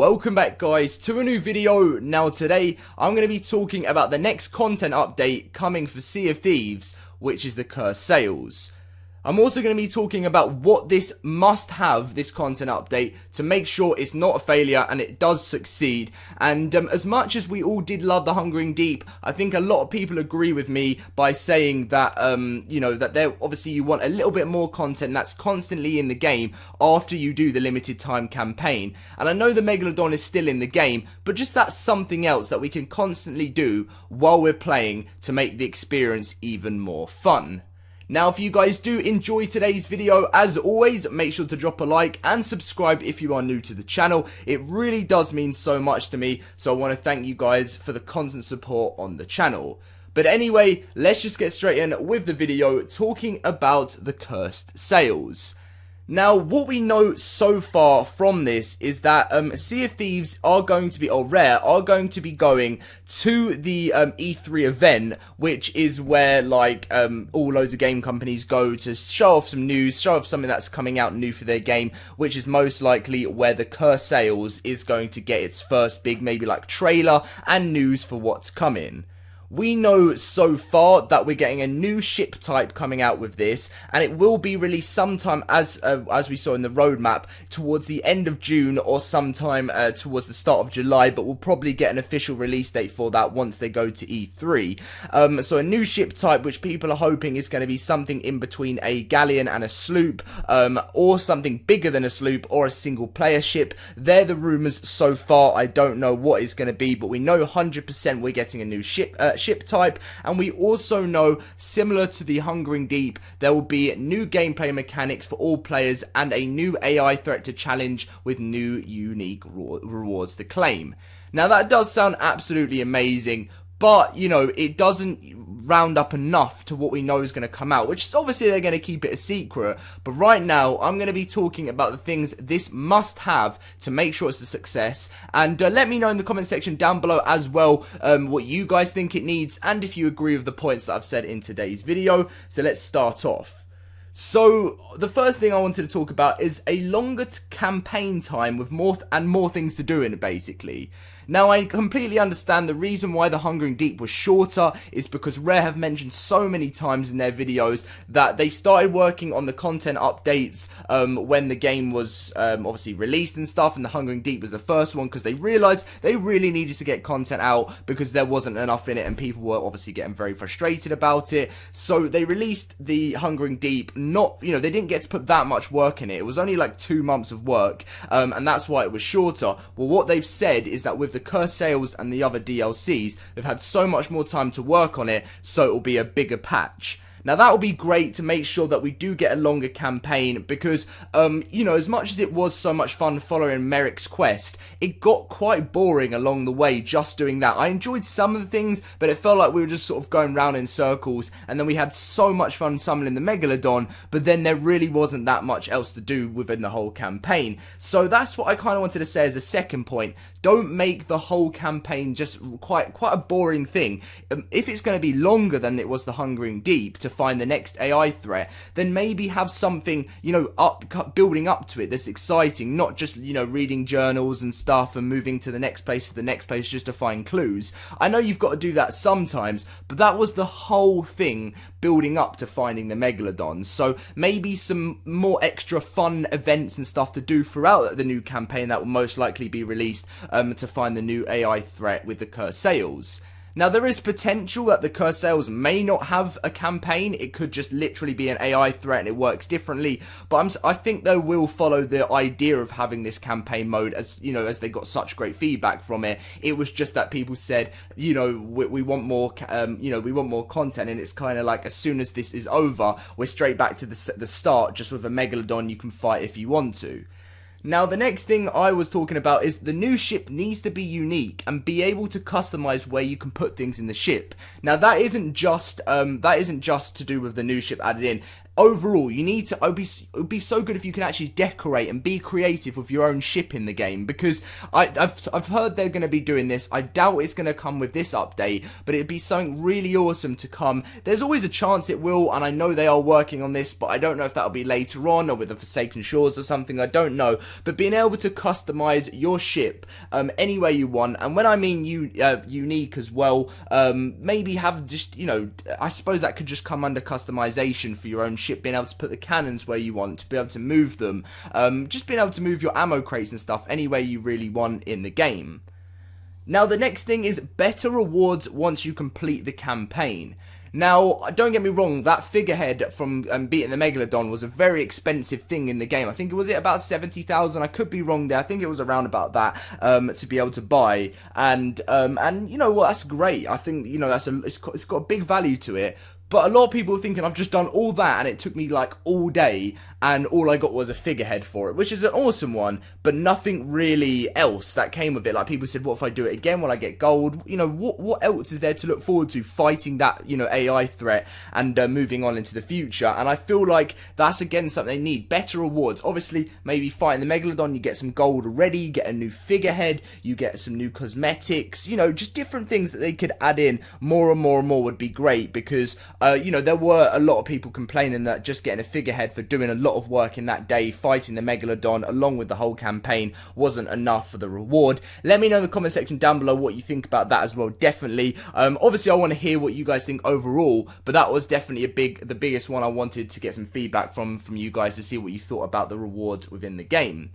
Welcome back guys to a new video. Now today I'm going to be talking about the next content update coming for Sea of Thieves, which is the cursed sails. I'm also going to be talking about what this must have, this content update, to make sure it's not a failure and it does succeed. And as much as we all did love the Hungering Deep, I think a lot of people agree with me by saying that, that there obviously you want a little bit more content that's constantly in the game after you do the limited time campaign. And I know the Megalodon is still in the game, but just that's something else that we can constantly do while we're playing to make the experience even more fun. Now, if you guys do enjoy today's video, as always, make sure to drop a like and subscribe if you are new to the channel. It really does mean so much to me, so I want to thank you guys for the constant support on the channel. But anyway, let's just get straight in with the video talking about the cursed sails. Now, what we know so far from this is that Sea of Thieves are going to be, or Rare, are going to be going to the E3 event, which is where, like, all loads of game companies go to show off some news, show off something that's coming out new for their game, which is most likely where the cursed sails is going to get its first big, maybe, like, trailer and news for what's coming. We know so far that we're getting a new ship type coming out with this, and it will be released sometime, as we saw in the roadmap, towards the end of June or sometime towards the start of July, but we'll probably get an official release date for that once they go to E3. So a new ship type, which people are hoping is going to be something in between a galleon and a sloop, or something bigger than a sloop, or a single player ship. They're the rumours so far. I don't know what it's going to be, but we know 100% we're getting a new ship type, and we also know, similar to the Hungering Deep, there will be new gameplay mechanics for all players and a new AI threat to challenge with new unique rewards to claim. Now that does sound absolutely amazing, but, you know, it doesn't round up enough to what we know is going to come out, which is obviously they're going to keep it a secret. But right now, I'm going to be talking about the things this must have to make sure it's a success. And let me know in the comment section down below as well what you guys think it needs, and if you agree with the points that I've said in today's video. So let's start off. So, the first thing I wanted to talk about is a longer campaign time with more things to do in it, basically. Now, I completely understand the reason why the Hungering Deep was shorter is because Rare have mentioned so many times in their videos that they started working on the content updates when the game was obviously released and stuff, and the Hungering Deep was the first one because they realised they really needed to get content out because there wasn't enough in it and people were obviously getting very frustrated about it. So they released the Hungering Deep. Not, they didn't get to put that much work in it. It was only like 2 months of work, and that's why it was shorter. Well, what they've said is that with the cursed sails and the other DLCs, they've had so much more time to work on it, so it will be a bigger patch. Now that will be great to make sure that we do get a longer campaign because, as much as it was so much fun following Merrick's quest, it got quite boring along the way just doing that. I enjoyed some of the things, but it felt like we were just sort of going round in circles, and then we had so much fun summoning the Megalodon, but then there really wasn't that much else to do within the whole campaign. So that's what I kind of wanted to say as a second point. Don't make the whole campaign just quite a boring thing. If it's going to be longer than it was the Hungering Deep to find the next AI threat, then maybe have something, building up to it that's exciting, not just, reading journals and stuff and moving to the next place just to find clues. I know you've got to do that sometimes, but that was the whole thing building up to finding the Megalodon. So maybe some more extra fun events and stuff to do throughout the new campaign that will most likely be released to find the new AI threat with the cursed sails. Now, there is potential that the cursed sails may not have a campaign. It could just literally be an AI threat and it works differently. But I think they will follow the idea of having this campaign mode as they got such great feedback from it. It was just that people said, we want more, we want more content. And it's kind of like as soon as this is over, we're straight back to the start, just with a Megalodon you can fight if you want to. Now, the next thing I was talking about is the new ship needs to be unique and be able to customize where you can put things in the ship. Now, that isn't just to do with the new ship added in. overall, you need to, it would be so good if you can actually decorate and be creative with your own ship in the game, because I've heard they're going to be doing this. I doubt it's going to come with this update, but it'd be something really awesome to come. There's always a chance it will, and I know they are working on this, but I don't know if that'll be later on or with the Forsaken Shores or something, I don't know. But being able to customize your ship any way you want, and when I mean unique as well, maybe have just, I suppose that could just come under customization for your own ship, being able to put the cannons where you want, to be able to move them, just being able to move your ammo crates and stuff any way you really want in the game. Now, the next thing is better rewards once you complete the campaign. Now, don't get me wrong, that figurehead from beating the Megalodon was a very expensive thing in the game. I think it was about 70,000. I could be wrong there. I think it was around about that to be able to buy. And you know what? That's great. I think it's got a big value to it. But a lot of people are thinking, I've just done all that and it took me like all day and all I got was a figurehead for it, which is an awesome one, but nothing really else that came with it. Like, people said, what if I do it again? Will I get gold? What else is there to look forward to fighting that, AI threat and moving on into the future? And I feel like that's, again, something they need. Better rewards. Obviously, maybe fighting the Megalodon, you get some gold already, you get a new figurehead, you get some new cosmetics, just different things that they could add in more and more and more would be great, because there were a lot of people complaining that just getting a figurehead for doing a lot of work in that day, fighting the Megalodon along with the whole campaign, wasn't enough for the reward. Let me know in the comment section down below what you think about that as well, definitely. Obviously, I want to hear what you guys think overall, but that was definitely the biggest one I wanted to get some feedback from you guys to see what you thought about the rewards within the game.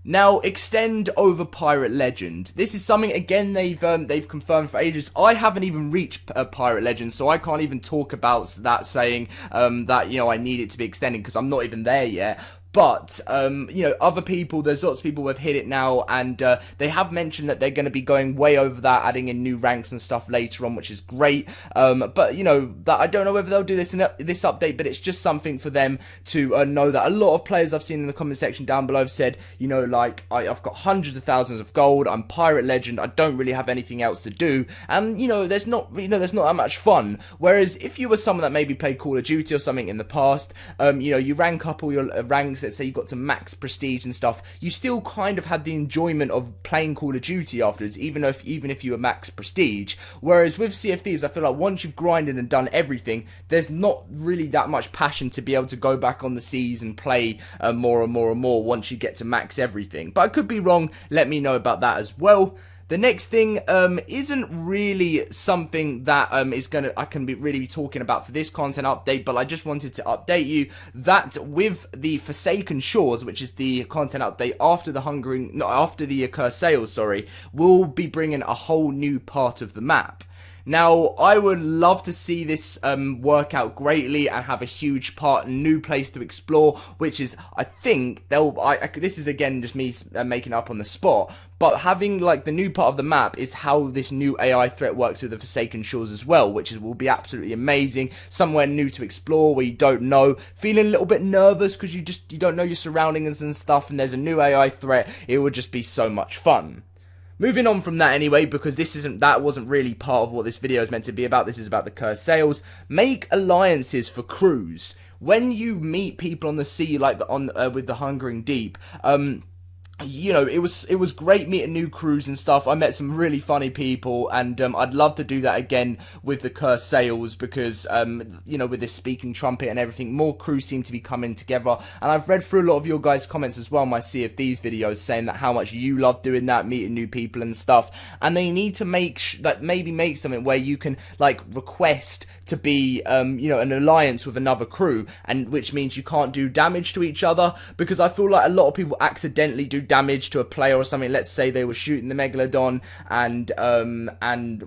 Now, extend over Pirate Legend. This is something, again, they've confirmed for ages. I haven't even reached Pirate Legend, so I can't even talk about that, saying that, I need it to be extended, because I'm not even there yet. But, other people, there's lots of people who have hit it now, and they have mentioned that they're going to be going way over that, adding in new ranks and stuff later on, which is great. But, that I don't know whether they'll do this in this update, but it's just something for them to know that. A lot of players I've seen in the comment section down below have said, I've got hundreds of thousands of gold, I'm Pirate Legend, I don't really have anything else to do, and, there's not that much fun. Whereas, if you were someone that maybe played Call of Duty or something in the past, you rank up all your ranks, let's say you got to max prestige and stuff, you still kind of had the enjoyment of playing Call of Duty afterwards, even if you were max prestige. Whereas with Sea of Thieves, I feel like once you've grinded and done everything, there's not really that much passion to be able to go back on the seas and play more and more and more once you get to max everything. But I could be wrong, let me know about that as well. The next thing isn't really something that I can really be talking about for this content update, but I just wanted to update you that with the Forsaken Shores, which is the content update after the Cursed Sails, we'll be bringing a whole new part of the map. Now, I would love to see this work out greatly and have a huge part, new place to explore, which is, I think, this is again just me making up on the spot, but having like the new part of the map is how this new AI threat works with the Forsaken Shores as well, which will be absolutely amazing. Somewhere new to explore where you don't know, feeling a little bit nervous because you don't know your surroundings and stuff, and there's a new AI threat. It would just be so much fun. Moving on from that anyway, because that wasn't really part of what this video is meant to be about. This is about the Cursed Sails. Make alliances for crews. When you meet people on the sea, like with the Hungering Deep, it was great meeting new crews and stuff. I met some really funny people, and I'd love to do that again with the Cursed Sails, because with this speaking trumpet and everything, more crews seem to be coming together. And I've read through a lot of your guys' comments as well, my Sea of Thieves videos, saying that how much you love doing that, meeting new people and stuff. And they need to make something where you can like request to be an alliance with another crew, and which means you can't do damage to each other, because I feel like a lot of people accidentally do damage to a player or something. Let's say they were shooting the Megalodon, and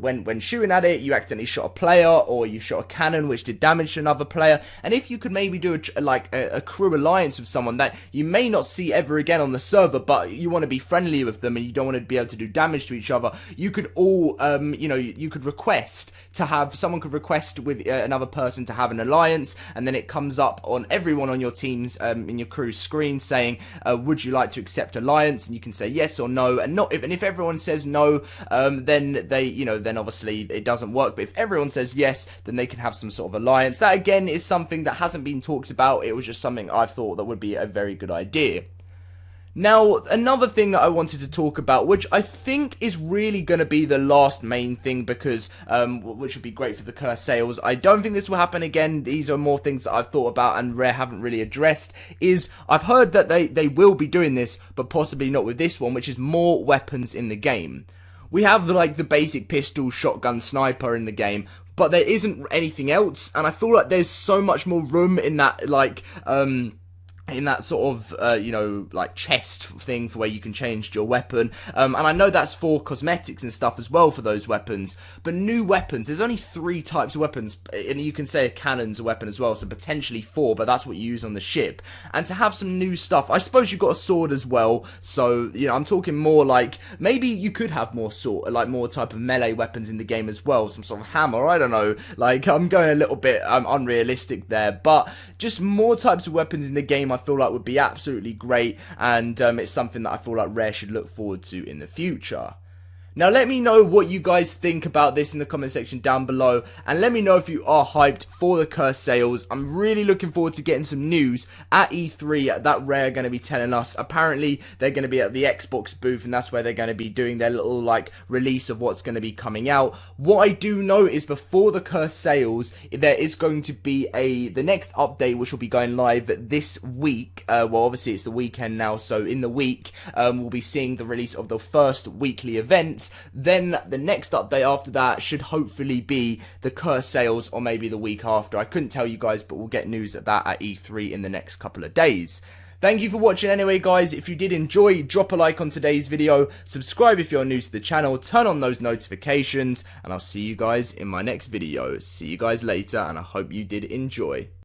when shooting at it, you accidentally shot a player, or you shot a cannon which did damage to another player. And if you could maybe do a crew alliance with someone that you may not see ever again on the server, but you want to be friendly with them and you don't want to be able to do damage to each other, you could all you could request to have someone could request with another person to have an alliance, and then it comes up on everyone on your team's in your crew's screen saying, would you like to accept alliance, and you can say yes or no, and if everyone says no, then then obviously it doesn't work. But if everyone says yes, then they can have some sort of alliance. That again is something that hasn't been talked about. It was just something I thought that would be a very good idea. Now, another thing that I wanted to talk about, which I think is really going to be the last main thing, because which would be great for the curse sales. I don't think this will happen again. These are more things that I've thought about and Rare haven't really addressed. Is I've heard that they will be doing this, but possibly not with this one, which is more weapons in the game. We have like the basic pistol, shotgun, sniper in the game, but there isn't anything else, and I feel like there's so much more room in that, like, in that sort of, like chest thing for where you can change your weapon. And I know that's for cosmetics and stuff as well for those weapons. But new weapons, there's only 3 types of weapons. And you can say a cannon's a weapon as well, so potentially 4, but that's what you use on the ship. And to have some new stuff, I suppose you've got a sword as well. So, I'm talking more like, maybe you could have more sword, like more type of melee weapons in the game as well. Some sort of hammer, I don't know. Like, I'm going a little bit unrealistic there. But just more types of weapons in the game, I feel like would be absolutely great, and it's something that I feel like Rare should look forward to in the future. Now, let me know what you guys think about this in the comment section down below, and let me know if you are hyped for the curse sales. I'm really looking forward to getting some news at E3 that Rare are going to be telling us. Apparently, they're going to be at the Xbox booth, and that's where they're going to be doing their little, like, release of what's going to be coming out. What I do know is before the curse sales, there is going to be the next update, which will be going live this week. Well, obviously, it's the weekend now, so in the week, we'll be seeing the release of the first weekly events. Then the next update after that should hopefully be the curse sales, or maybe the week after. I couldn't tell you guys, but we'll get news at that at E3 in the next couple of days. Thank you for watching anyway, guys. If you did enjoy, drop a like on today's video, subscribe if you're new to the channel, turn on those notifications, and I'll see you guys in my next video. See you guys later, and I hope you did enjoy.